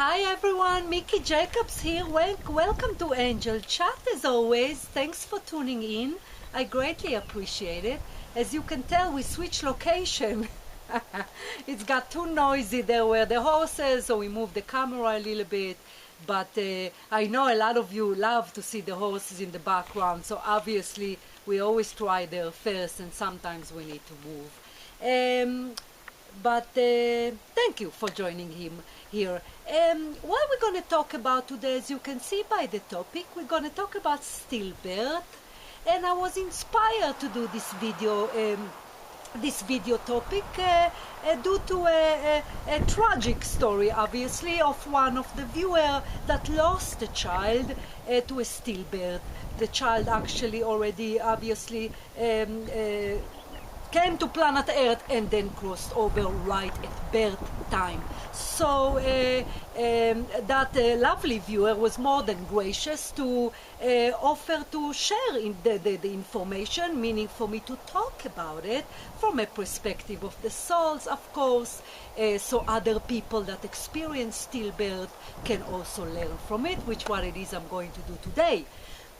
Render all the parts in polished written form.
Hi everyone, Miki Jacobs here. Welcome to Angel Chat as always. Thanks for tuning in. I greatly appreciate it. As you can tell, we switched location. It's got too noisy. There were the horses, so we moved the camera a little bit. But I know a lot of you love to see the horses in the background, so obviously we always try there first, and sometimes we need to move. But thank you for joining him here. What we're going to talk about today, as you can see by the topic, we're going to talk about stillbirth, and I was inspired to do this video topic due to a tragic story, obviously, of one of the viewers that lost a child to a stillbirth. The child actually already obviously came to planet Earth and then crossed over right at birth time. So that lovely viewer was more than gracious to offer to share the information, meaning for me to talk about it from a perspective of the souls, of course, so other people that experience stillbirth can also learn from it, which what it is I'm going to do today.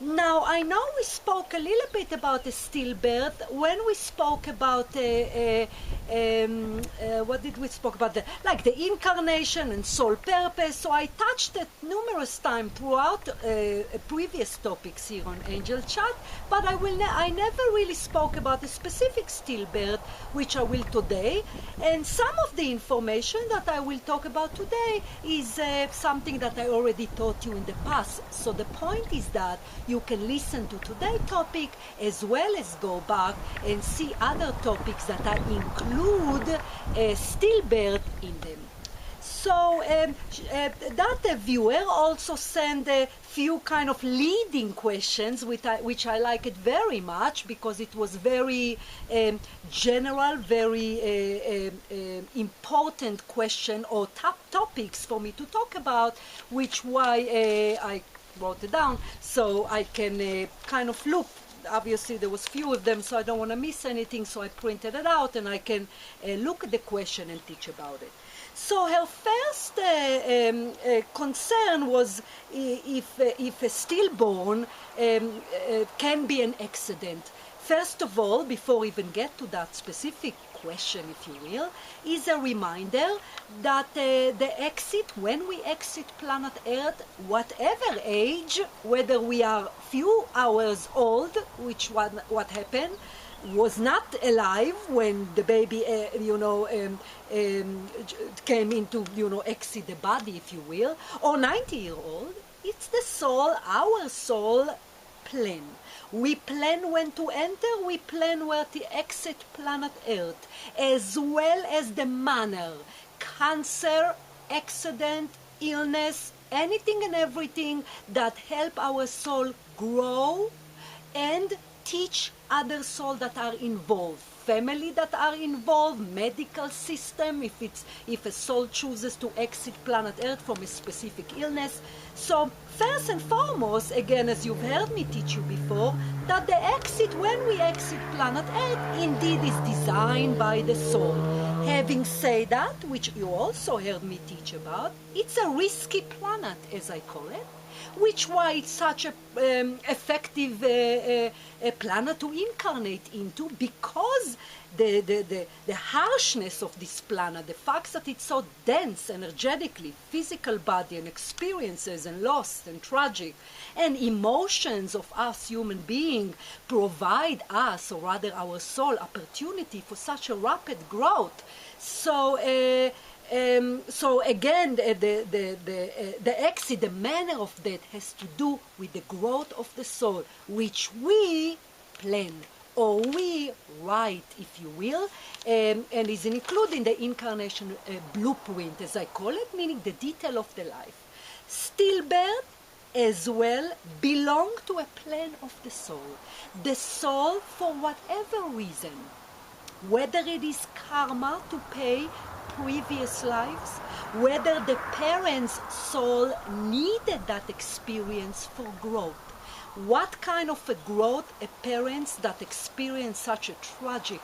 Now, I know we spoke a little bit about the stillbirth when we spoke about what did we spoke about? Like the incarnation and soul purpose. So I touched it numerous times throughout previous topics here on Angel Chat, but I never really spoke about a specific stillbirth, which I will today. And some of the information that I will talk about today is something that I already taught you in the past. So the point is that you can listen to today's topic as well as go back and see other topics that I include stillbirth in them. So that viewer also sent a few kind of leading questions, which I like it very much because it was very general, very important question or top topics for me to talk about, which why I wrote it down so I can kind of look. Obviously there was few of them, so I don't want to miss anything, so I printed it out and I can look at the question and teach about it. So her first concern was if a stillborn can be an accident. First of all, before we even get to that specific question, if you will, is a reminder that the exit, when we exit planet Earth, whatever age, whether we are few hours old, which what happened, was not alive when the baby, came into, exit the body, if you will, or 90-year-old, it's the soul, our soul plan. We plan when to enter, we plan where to exit planet Earth, as well as the manner, cancer, accident, illness, anything and everything that help our soul grow and teach other souls that are involved. Family that are involved, medical system, if a soul chooses to exit planet Earth from a specific illness. So first and foremost, again, as you've heard me teach you before, that the exit, when we exit planet Earth, indeed is designed by the soul. Having said that, which you also heard me teach about, it's a risky planet, as I call it, which why it's such a effective a planet to incarnate into, because the harshness of this planet, the fact that it's so dense energetically, physical body and experiences and loss and tragic and emotions of us human beings provide us, or rather our soul, opportunity for such a rapid growth. So so again, the exit, the manner of that has to do with the growth of the soul, which we plan, or we write, if you will, and is included in the incarnation blueprint, as I call it, meaning the detail of the life. Stillbirth as well belong to a plan of the soul. The soul, for whatever reason, whether it is karma to pay previous lives, whether the parents' soul needed that experience for growth. What kind of a growth a parents that experience such a tragic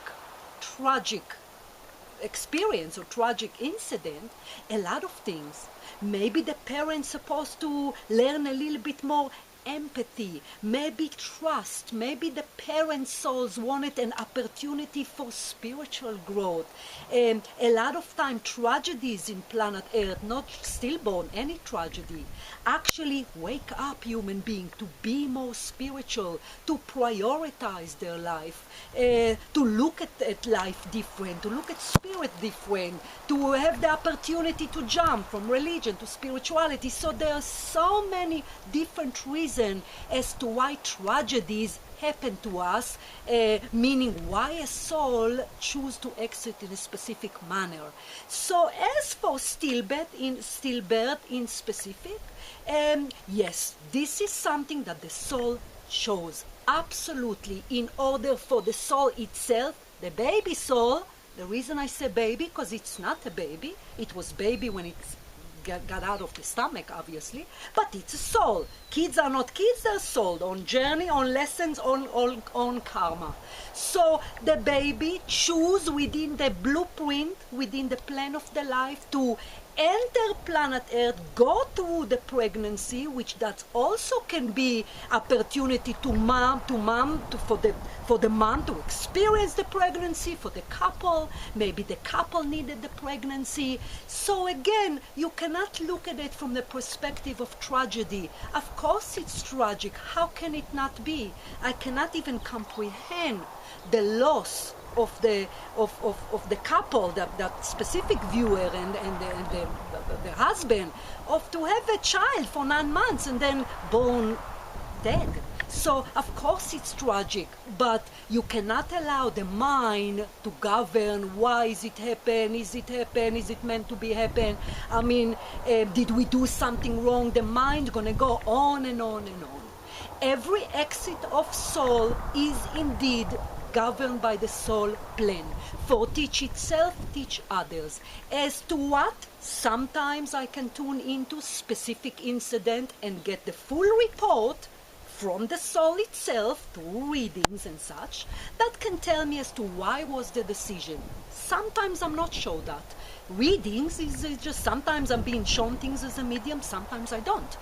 experience or tragic incident, a lot of things. Maybe the parents supposed to learn a little bit more empathy, maybe trust, maybe the parents' souls wanted an opportunity for spiritual growth. A lot of time tragedies in planet Earth, not stillborn, any tragedy, actually wake up human being to be more spiritual, to prioritize their life, to look at life different, to look at spirit different, to have the opportunity to jump from religion to spirituality. So there are so many different reasons as to why tragedies happen to us, meaning why a soul choose to exit in a specific manner. So as for stillbirth in specific, yes, this is something that the soul chose absolutely in order for the soul itself, the baby soul. The reason I say baby, because it's not a baby, it was baby when it's got out of the stomach, obviously, but it's a soul. Kids are not kids, they're soul, on journey, on lessons, on karma. So the baby choose within the blueprint, within the plan of the life, to enter planet Earth, go through the pregnancy, which that also can be opportunity for the mom to experience the pregnancy, for the couple, maybe the couple needed the pregnancy. So again, you cannot look at it from the perspective of tragedy. Of course it's tragic, how can it not be? I cannot even comprehend the loss of the couple, that specific viewer and the husband, of to have a child for 9 months and then born dead. So of course it's tragic, but you cannot allow the mind to govern why is it happen, is it meant to be happen. I mean, did we do something wrong? The mind gonna go on and on and on. Every exit of soul is indeed governed by the soul plan. For teach itself, teach others. As to what, sometimes I can tune into specific incident and get the full report from the soul itself through readings and such, that can tell me as to why was the decision. Sometimes I'm not sure that. Readings is just sometimes I'm being shown things as a medium, sometimes I don't.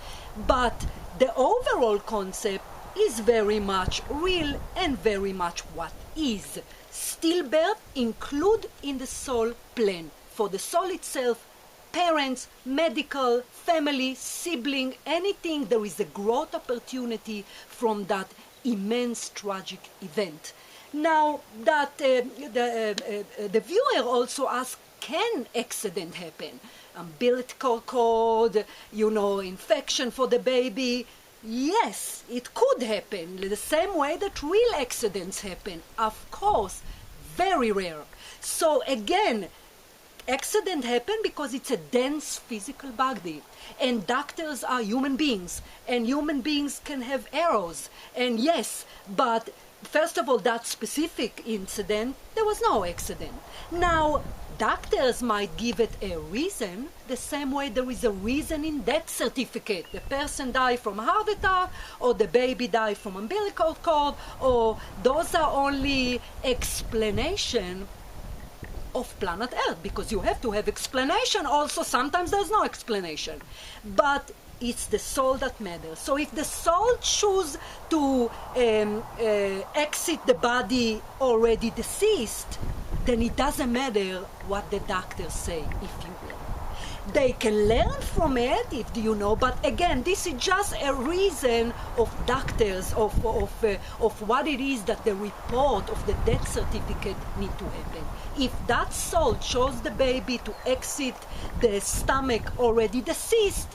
But the overall concept is very much real and very much what is. Stillbirth include in the soul plan. For the soul itself, parents, medical, family, sibling, anything, there is a growth opportunity from that immense tragic event. Now, that the viewer also asks, can accident happen? Umbilical cord, infection for the baby. Yes, it could happen, the same way that real accidents happen. Of course, very rare. So again, accident happen because it's a dense physical body, and doctors are human beings, and human beings can have errors. And yes, but first of all, that specific incident, there was no accident. Now, doctors might give it a reason, the same way there is a reason in death certificate. The person died from heart attack, or the baby died from umbilical cord, or those are only explanation of planet Earth, because you have to have explanation. Also, sometimes there's no explanation. But it's the soul that matters. So if the soul choose to exit the body already deceased, then it doesn't matter what the doctors say, if you will. They can learn from it, but again, this is just a reason of doctors, of what it is that the report of the death certificate need to happen. If that soul chose the baby to exit the stomach already deceased,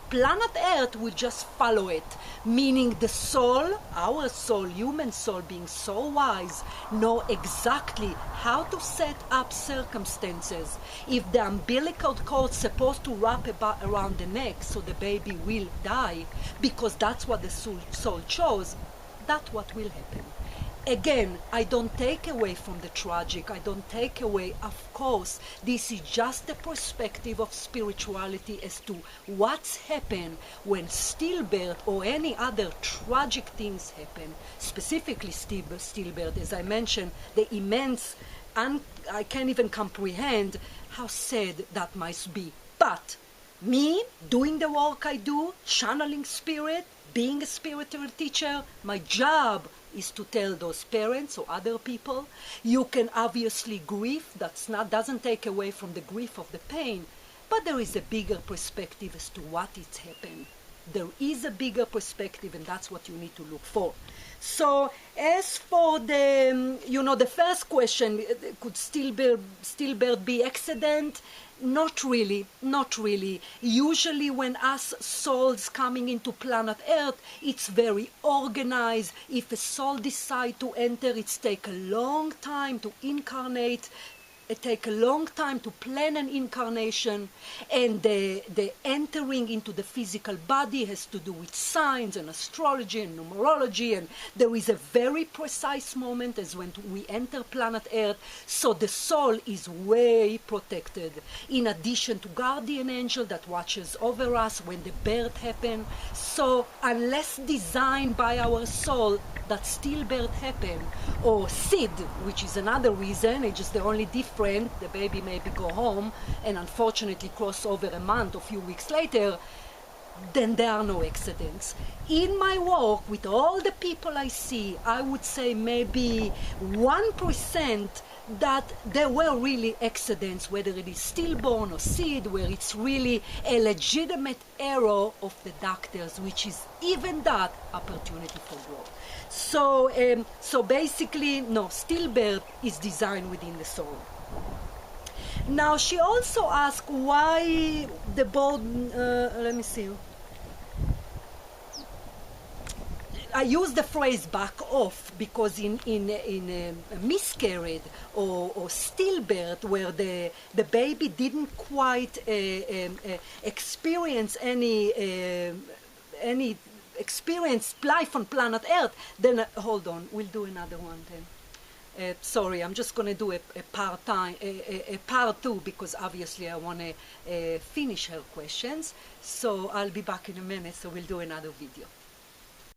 planet Earth will just follow it, meaning the soul, our soul, human soul, being so wise, know exactly how to set up circumstances. If the umbilical cord is supposed to wrap around the neck so the baby will die, because that's what the soul chose, that's what will happen. Again, I don't take away from the tragic, I don't take away, of course, this is just the perspective of spirituality as to what's happened when stillbirth or any other tragic things happen, specifically stillbirth, as I mentioned, the immense I can't even comprehend how sad that must be. But me, doing the work I do, channeling spirit, being a spiritual teacher, my job is to tell those parents or other people, you can obviously grieve, doesn't take away from the grief of the pain, but there is a bigger perspective as to what it's happened. There is a bigger perspective, and that's what you need to look for. So as for the, the first question, could stillbirth be accident? Not really, not really. Usually when us souls coming into planet Earth, it's very organized. If a soul decide to enter, it take a long time to incarnate. It takes a long time to plan an incarnation, and the entering into the physical body has to do with signs and astrology and numerology, and there is a very precise moment as when we enter planet Earth, so the soul is way protected. In addition to guardian angel that watches over us when the birth happens, so unless designed by our soul, that stillbirth happen, or SID, which is another reason, it's just the only different, the baby maybe go home and unfortunately cross over a month or a few weeks later, then there are no accidents. In my work, with all the people I see, I would say maybe 1% that there were really accidents, whether it is stillborn or SID, where it's really a legitimate error of the doctors, which is even that opportunity for growth. So basically, no, stillbirth is designed within the soul. Now, she also asked why the bone, let me see. I use the phrase back off because in a miscarriage or stillbirth, where the baby didn't quite experience any experience life on planet Earth, then hold on, we'll do another one then. Sorry, I'm just going to do a part two, because obviously I want to finish her questions. So I'll be back in a minute, so we'll do another video.